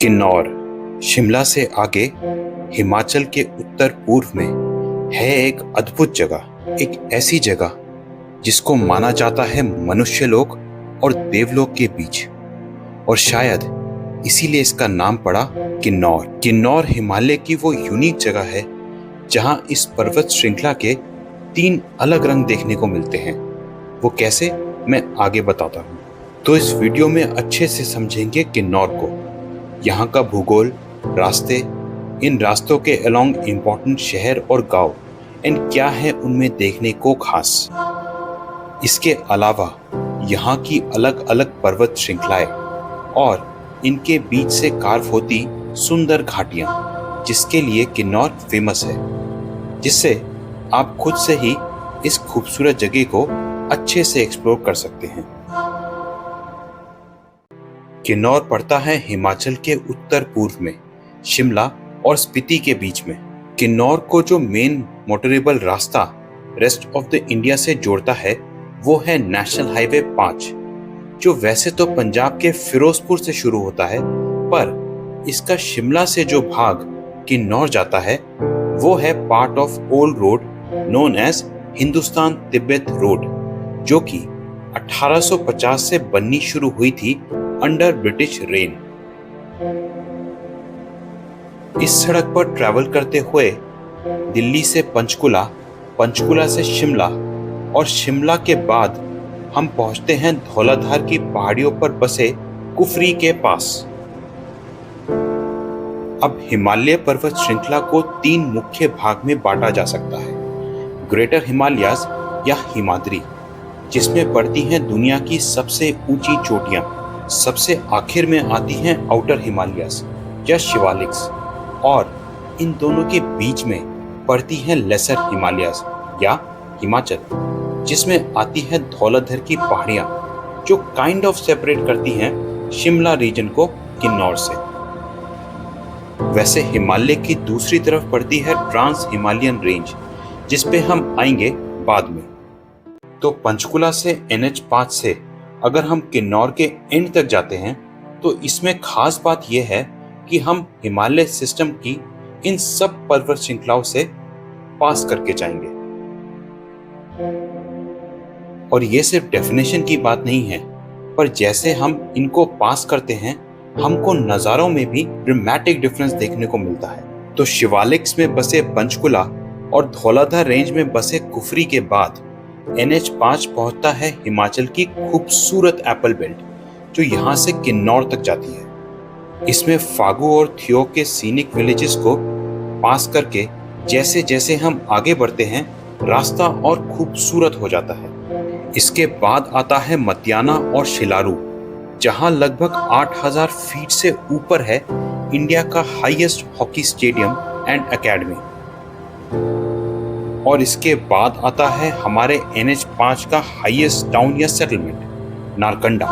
किन्नौर शिमला से आगे हिमाचल के उत्तर पूर्व में है एक अद्भुत जगह, एक ऐसी जगह जिसको माना जाता है मनुष्य लोक और देवलोक के बीच, और शायद इसीलिए इसका नाम पड़ा किन्नौर। किन्नौर हिमालय की वो यूनिक जगह है जहां इस पर्वत श्रृंखला के 3 अलग रंग देखने को मिलते हैं। वो कैसे, मैं आगे बताता हूँ। तो इस वीडियो में अच्छे से समझेंगे किन्नौर को, यहाँ का भूगोल, रास्ते, इन रास्तों के अलोंग इम्पोर्टेंट शहर और गांव एंड क्या है उनमें देखने को खास। इसके अलावा यहाँ की अलग अलग पर्वत श्रृंखलाएं और इनके बीच से कार्व होती सुंदर घाटियाँ, जिसके लिए किन्नौर फेमस है, जिससे आप खुद से ही इस खूबसूरत जगह को अच्छे से एक्सप्लोर कर सकते हैं। किन्नौर पड़ता है हिमाचल के उत्तर पूर्व में, शिमला और स्पीति के बीच में। किन्नौर को जो मेन मोटरेबल रास्ता रेस्ट ऑफ द इंडिया से जोड़ता है वो है नेशनल हाईवे 5, जो वैसे तो पंजाब के फिरोजपुर से शुरू होता है, पर इसका शिमला से जो भाग किन्नौर जाता है वो है part of old road known as Hindustan Tibet road, जो कि 1850 से बननी शुरू हुई थी अंडर ब्रिटिश रेन। इस सड़क पर ट्रैवल करते हुए दिल्ली से पंचकुला, पंचकुला से शिमला और शिमला के बाद हम पहुंचते हैं धौलाधार की पहाड़ियों पर बसे कुफरी के पास। अब हिमालय पर्वत श्रृंखला को 3 मुख्य भाग में बांटा जा सकता है। ग्रेटर हिमालयाज या हिमाद्री, जिसमें पड़ती हैं दुनिया की सबसे ऊंची चोटियां। सबसे आखिर में आती हैं आउटर हिमालयाज या शिवालिक्स, और इन दोनों के बीच में पड़ती हैं लेसर हिमालयाज या हिमाचल, जिसमें आती है धौलाधर की पहाड़ियां, जो काइंड ऑफ सेपरेट करती हैं शिमला रीजन को किन्नौर से। वैसे हिमालय की दूसरी तरफ पड़ती है ट्रांस हिमालयन रेंज, जिस पे हम आएंगे बाद में। तो पंचकुला से NH5 से अगर हम किन्नौर के एंड तक जाते हैं तो इसमें खास बात यह है कि हम हिमालय सिस्टम की इन सब पर्वत श्रृंखलाओं से पास करके जाएंगे। और ये सिर्फ डेफिनेशन की बात नहीं है, पर जैसे हम इनको पास करते हैं हमको नज़ारों में भी ड्रामेटिक डिफरेंस देखने को मिलता है। तो शिवालिक्स में बसे पंचकुला और धौलाधार रेंज में बसे कुफरी के बाद NH5 पहुंचता है हिमाचल की खूबसूरत एप्पल बेल्ट, जो यहाँ से किन्नौर तक जाती है। इसमें फागू और थियो के सीनिक विलेजेस को पास करके जैसे जैसे हम आगे बढ़ते हैं रास्ता और खूबसूरत हो जाता है। इसके बाद आता है मतियाना और शिलारू, जहाँ लगभग 8000 फीट से ऊपर है इंडिया का highest hockey stadium and academy. और इसके बाद आता है हमारे NH5 का हाईएस्ट टाउन या सेटलमेंट नारकंडा,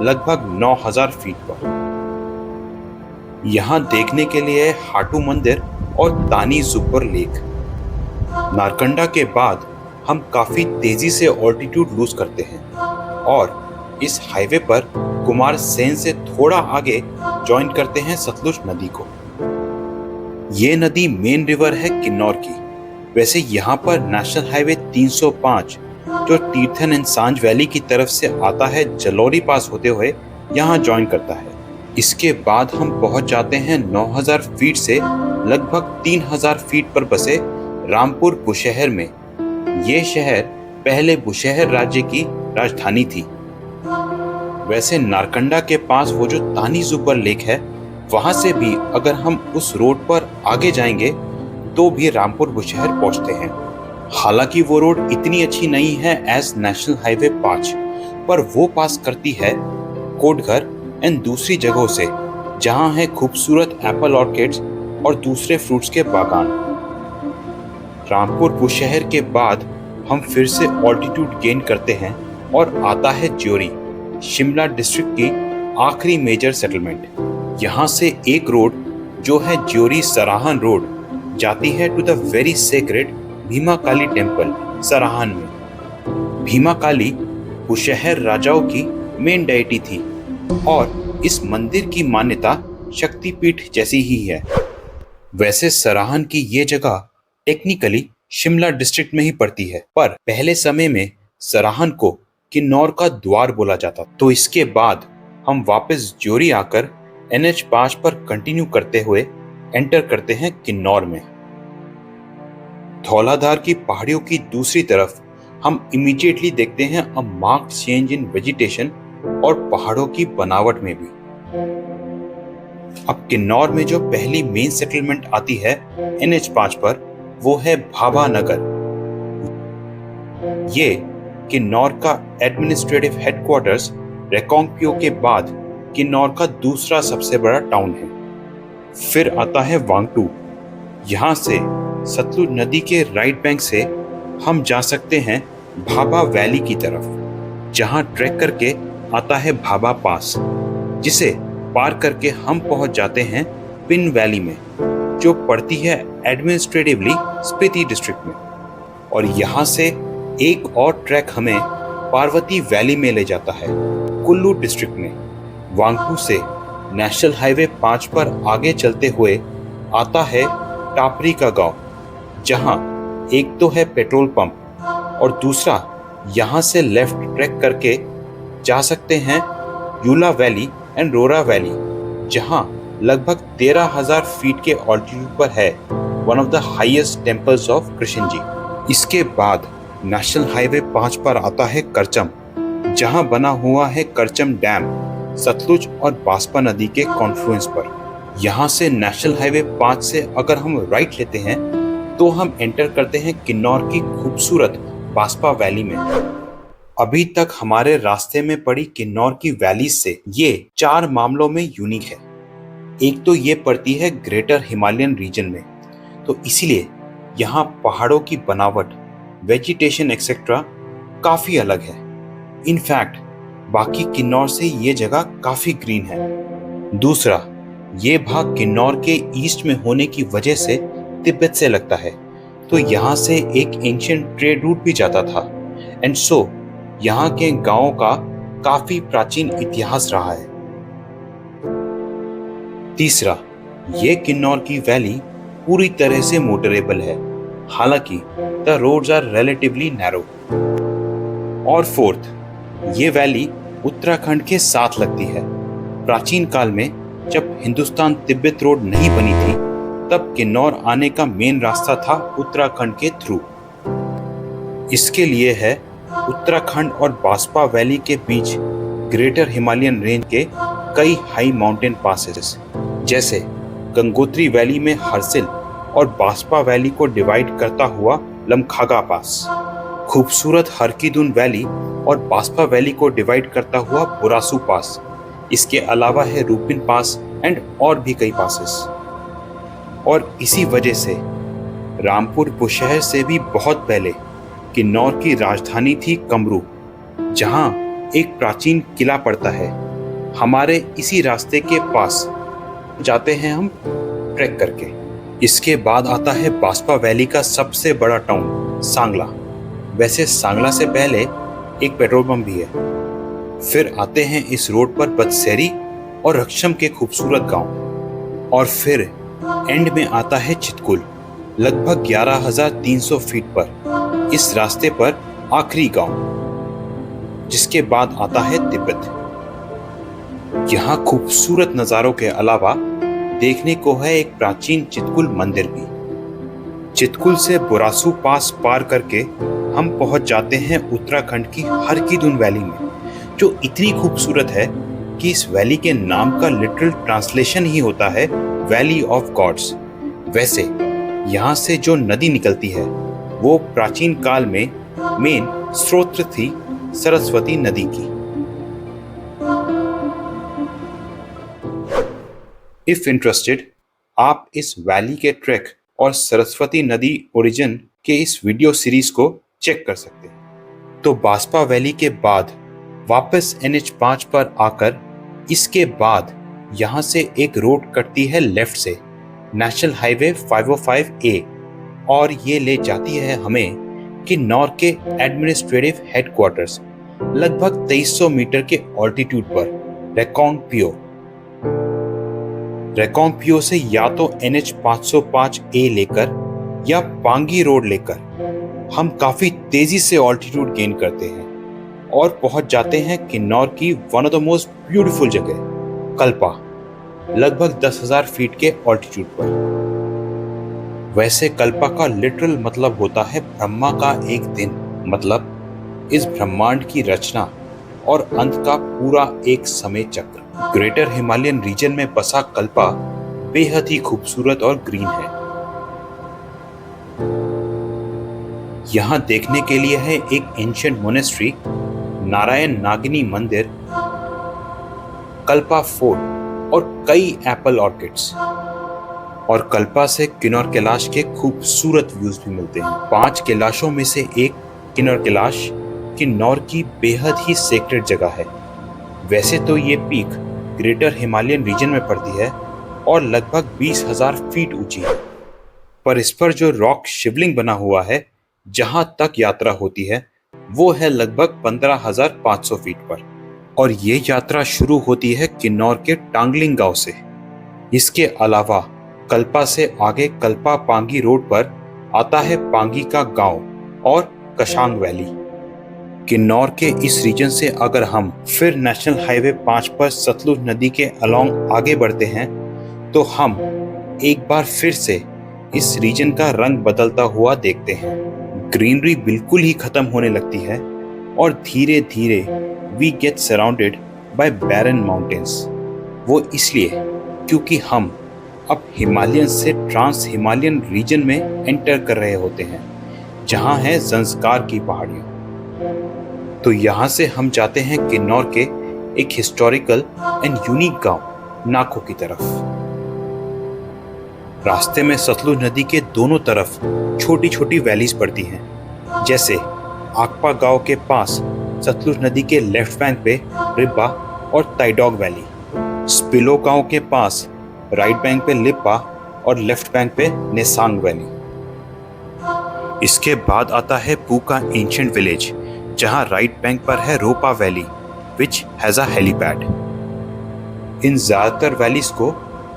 लगभग 9000 फीट पर। यहाँ देखने के लिए हाटू मंदिर और तानी जुब्बर लेक। नारकंडा के बाद हम काफी तेजी से ऑल्टीट्यूड लूज करते हैं और इस हाईवे पर कुमार सेन से थोड़ा आगे ज्वाइन करते हैं सतलुज नदी को। ये नदी मेन रिवर है किन्नौर की। वैसे यहाँ पर नेशनल हाईवे 305, जो तीर्थन एंड सांझ वैली की तरफ से आता है, जलोरी पास होते हुए यहाँ ज्वाइन करता है। इसके बाद हम पहुँच जाते हैं 9000 फीट से लगभग 3000 फीट पर बसे रामपुर बुशहर में। ये शहर पहले बुशहर राज्य की राजधानी थी। वैसे नारकंडा के पास वो जो तानी जुब्बर लेक है, वहाँ से भी अगर हम उस रोड पर आगे जाएंगे तो भी रामपुर बुशहर पहुंचते हैं। हालांकि वो रोड इतनी अच्छी नहीं है एज नेशनल हाईवे 5, पर वो पास करती है कोटघर एंड दूसरी जगहों से, जहां है खूबसूरत एप्पल ऑर्किड्स और दूसरे फ्रूट्स के बागान। रामपुर बुशहर के बाद हम फिर से ऑल्टीट्यूड गेन करते हैं और आता है ज्योरी, शिमला डिस्ट्रिक्ट की आखिरी मेजर सेटलमेंट। यहाँ से एक रोड जो है ज्योरी सराहन रोड जाती है to the very sacred Bhima Kali temple Sarahan में। भीमा काली बुशहर राजाओं की मेन डेटी थी और इस मंदिर की मान्यता शक्तिपीठ जैसी ही है। वैसे सराहन की ये जगह टेक्निकली शिमला डिस्ट्रिक्ट में ही पड़ती है, पर पहले समय में सराहन को किन्नौर का द्वार बोला जाता। तो इसके बाद हम वापस ज्योरी आकर NH5 पर कंटिन्यू करते हुए एंटर करते हैं किन्नौर में। धौलाधार की पहाड़ियों की दूसरी तरफ हम इमीडिएटली देखते हैं अ मार्क्ड चेंज इन वेजिटेशन और पहाड़ों की बनावट में भी। अब किन्नौर में जो पहली मेन सेटलमेंट आती है NH5 पर, वो है भाभा नगर। ये किन्नौर का एडमिनिस्ट्रेटिव हेडक्वार्टर्स रेकोंगपियो के बाद किन्नौर का दूसरा सबसे बड़ा टाउन है। फिर आता है वांगटू। यहाँ से सतलुज नदी के राइट बैंक से हम जा सकते हैं भाभा वैली की तरफ, जहाँ ट्रैक करके आता है भाभा पास, जिसे पार करके हम पहुंच जाते हैं पिन वैली में, जो पड़ती है एडमिनिस्ट्रेटिवली स्पीति डिस्ट्रिक्ट में। और यहाँ से एक और ट्रैक हमें पार्वती वैली में ले जाता है कुल्लू डिस्ट्रिक्ट में। वांगटू से नेशनल हाईवे 5 पर आगे चलते हुए आता है टापरी का गांव, जहां एक तो है पेट्रोल पंप और दूसरा यहाँ से लेफ्ट ट्रैक करके जा सकते हैं Yula valley and Rora valley, जहां लगभग 13,000 फीट के ऑल्टीट्यूड पर है one of the highest temples of Krishna ji. इसके बाद नेशनल हाईवे 5 पर आता है करचम, जहां बना हुआ है करचम डैम सतलुज और बास्पा नदी के कॉन्फ्लुएंस पर। यहाँ से नेशनल हाईवे 5 से अगर हम राइट लेते हैं तो हम एंटर करते हैं किन्नौर की खूबसूरत बास्पा वैली में। अभी तक हमारे रास्ते में पड़ी किन्नौर की वैलीज से ये 4 मामलों में यूनिक है। एक तो ये पड़ती है ग्रेटर हिमालयन रीजन में, तो इसीलिए यहाँ पहाड़ों की बनावट, वेजिटेशन एक्सेट्रा काफी अलग है। इनफैक्ट बाकी किन्नौर से ये जगह काफी ग्रीन है। दूसरा, ये भाग किन्नौर के ईस्ट में होने की वजह से तिब्बत से लगता है, तो यहाँ से एक एंशिएंट ट्रेड रूट भी जाता था, एंड सो यहाँ के गांवों का काफी प्राचीन इतिहास रहा है। तीसरा, ये किन्नौर की वैली पूरी तरह से मोटरेबल है, हालांकि the roads are relatively narrow. और फोर्थ, ये वैली उत्तराखंड के साथ लगती है। प्राचीन काल में जब हिंदुस्तान तिब्बत रोड नहीं बनी थी, तब किन्नौर आने का मेन रास्ता था उत्तराखंड के थ्रू। इसके लिए है उत्तराखंड और बास्पा वैली के बीच ग्रेटर हिमालयन रेंज के कई हाई माउंटेन पासेस, जैसे गंगोत्री वैली में हरसिल और बास्पा वैली को डिवाइड करता हुआ लमखागा पास, खूबसूरत हरकीदुन वैली और बास्पा वैली को डिवाइड करता हुआ बुरासू पास। इसके अलावा है रूपिन पास एंड और भी कई पासेस। और इसी वजह से रामपुर बुशहर से भी बहुत पहले किन्नौर की राजधानी थी कमरू, जहां एक प्राचीन किला पड़ता है। हमारे इसी रास्ते के पास जाते हैं हम ट्रैक करके। इसके बाद आता है बास्पा वैली का सबसे बड़ा टाउन सांगला। वैसे सांगला से पहले एक पेट्रोल पंप भी है। फिर आते हैं इस रोड पर बदसेरी और रक्षम के खूबसूरत गांव, और फिर एंड में आता है चितकुल, लगभग 11,300 फीट पर इस रास्ते पर आखिरी गांव, जिसके बाद आता है तिब्बत। यहाँ खूबसूरत नज़ारों के अलावा देखने को है एक प्राचीन चितकुल मंदिर भी। चितकुल से बुरासू पास पार करके हम पहुंच जाते हैं उत्तराखंड की हरकीदुन वैली में, जो इतनी खूबसूरत है कि इस वैली के नाम का लिटरल ट्रांसलेशन ही होता है वैली ऑफ गॉड्स। वैसे यहाँ से जो नदी निकलती है वो प्राचीन काल में मेन स्रोत थी सरस्वती नदी की। इफ इंटरेस्टेड, आप इस वैली के ट्रैक और सरस्वती नदी ओरिजिन के इस वीडियो सीरीज को चेक कर सकते हैं। तो बास्पा वैली के बाद वापस NH5 पर आकर इसके बाद यहाँ से एक रोड कटती है लेफ्ट से नेशनल हाईवे 505A, और ये ले जाती है हमें किन्नौर के एडमिनिस्ट्रेटिव हेडक्वार्टर्स लगभग 2300 मीटर के ऑल्टीट्यूड पर रेकोंगपियो। रेकोंपियो से या तो NH 505A लेकर या पांगी रोड लेकर हम काफी तेजी से ऑल्टीट्यूड गेन करते हैं और पहुंच जाते हैं किन्नौर की one of the most beautiful जगह कल्पा, लगभग 10,000 फीट के ऑल्टीट्यूड पर। वैसे कल्पा का लिटरल मतलब होता है ब्रह्मा का एक दिन, मतलब इस ब्रह्मांड की रचना और अंत का पूरा एक समय चक्र। ग्रेटर हिमालयन रीजन में बसा कल्पा बेहद ही खूबसूरत और ग्रीन है। यहाँ देखने के लिए है एक एंशिएंट मोनेस्ट्री, नारायण नागिनी मंदिर, कल्पा फोर्ट और कई एप्पल ऑर्किड्स। और कल्पा से किन्नौर कैलाश के खूबसूरत व्यूज भी मिलते हैं। 5 कैलाशों में से एक किन्नौर कैलाश किन्नौर की बेहद ही सेक्रेड जगह है। वैसे तो ये पीक ग्रेटर हिमालयन रीजन में पड़ती है और लगभग 20,000 फीट ऊंची है, पर इस पर जो रॉक शिवलिंग बना हुआ है जहां तक यात्रा होती है वो है लगभग 15,500 फीट पर। और ये यात्रा शुरू होती है किन्नौर के टांगलिंग गांव से। इसके अलावा कल्पा से आगे कल्पा पांगी रोड पर आता है पांगी का गांव और कशांग वैली। किन्नौर के इस रीजन से अगर हम फिर नेशनल हाईवे 5 पर सतलुज नदी के अलोंग आगे बढ़ते हैं तो हम एक बार फिर से इस रीजन का रंग बदलता हुआ देखते हैं। ग्रीनरी बिल्कुल ही खत्म होने लगती है और धीरे धीरे we get surrounded by barren mountains. वो इसलिए क्योंकि हम अब हिमालयन से ट्रांस हिमालयन रीजन में एंटर कर रहे होते हैं, जहां है ज़ंस्कार की पहाड़ियां। तो यहाँ से हम जाते हैं किन्नौर के एक हिस्टोरिकल एंड यूनिक गांव नाको की तरफ। रास्ते में सतलुज नदी के दोनों तरफ छोटी छोटी वैलीज पड़ती हैं, जैसे आकपा गांव के पास सतलुज नदी के लेफ्ट बैंक पे रिब्बा और ताइडॉग वैली, स्पिलो गांव के पास राइट बैंक पे लिप्पा और लेफ्ट बैंक पे नेसांग वैली। इसके बाद आता है पू का एंशिएंट विलेज, जहां राइट बैंक पर है Ropa valley which has a helipad. इन ज्यादातर वैलीज को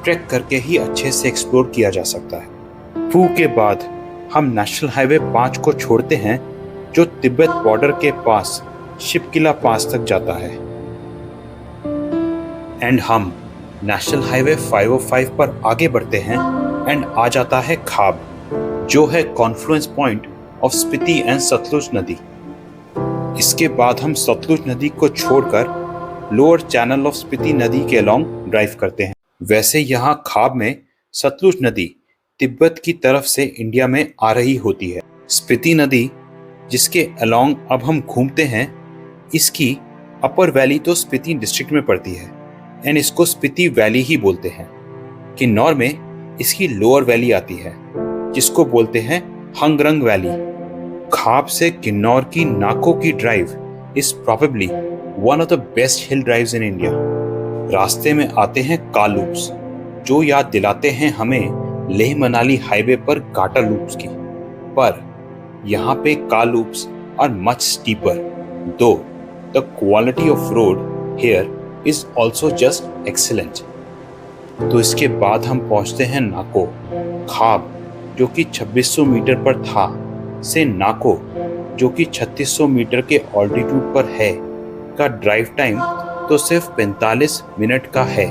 ट्रैक करके ही अच्छे से एक्सप्लोर किया जा सकता है। पू के बाद हम नेशनल हाईवे 5 को छोड़ते हैं जो तिब्बत बॉर्डर के पास शिपकिला पास तक जाता है, एंड हम नेशनल हाईवे 505 पर आगे बढ़ते हैं एंड आ जाता है खाब, जो है confluence point of Spiti and Sutlej नदी। इसके बाद हम सतलुज नदी को छोड़कर लोअर चैनल ऑफ स्पीति नदी के अलोंग ड्राइव करते हैं। वैसे यहाँ खाब में सतलुज नदी तिब्बत की तरफ से इंडिया में आ रही होती है। स्पीति नदी जिसके अलोंग अब हम घूमते हैं, इसकी अपर वैली तो स्पीति डिस्ट्रिक्ट में पड़ती है एंड इसको स्पीति वैली ही बोलते हैं। किन्नौर में इसकी लोअर वैली आती है जिसको बोलते हैं हंगरंग वैली। खाब से किन्नौर की नाको की drive is probably one of the best hill drives in India. रास्ते में आते हैं कार लूप्स, जो याद दिलाते हैं हमें लेह मनाली हाईवे पर गाटा लूप्स की, पर यहाँ पे car loops are much steeper, though the quality of road here is also just excellent. तो इसके बाद हम पहुंचते हैं नाको। खाब जो कि 2600 मीटर पर था से नाको जो कि 3600 मीटर के ऑल्टीट्यूड पर है का ड्राइव टाइम तो सिर्फ 45 मिनट का है,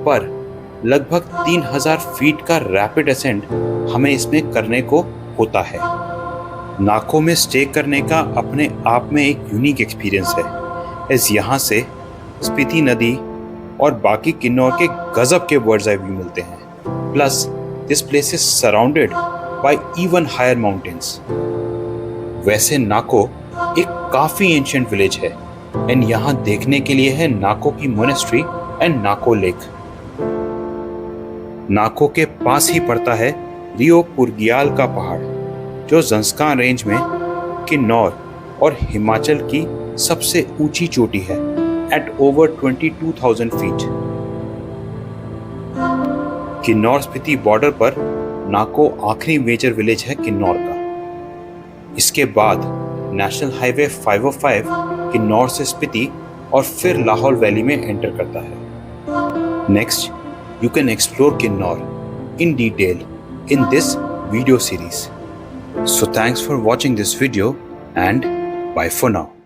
पर लगभग 3000 फीट का रैपिड असेंट हमें इसमें करने को होता है। नाको में स्टे करने का अपने आप में एक यूनिक एक्सपीरियंस है, इस यहाँ से स्पीति नदी और बाकी किन्नौर के गजब के बर्ड्स आई व्यू मिलते हैं। Plus this place is surrounded by even higher mountains. वैसे नाको एक काफी एंशिएंट विलेज है एंड यहाँ देखने के लिए है नाको की मोनेस्ट्री एंड नाको लेक। नाको के पास ही पड़ता है रियो पुरगियाल का पहाड़, जो ज़ंस्कार रेंज में किन्नौर और हिमाचल की सबसे ऊंची चोटी है at over 22,000 feet. Kinnaur Spiti border पर नाको आखिरी मेजर विलेज है किन्नौर का। इसके बाद नेशनल हाईवे 505 किन्नौर से स्पीति और फिर लाहौल वैली में एंटर करता है। Next you can explore Kinnor in detail in this video series. So thanks for watching this video and bye for now.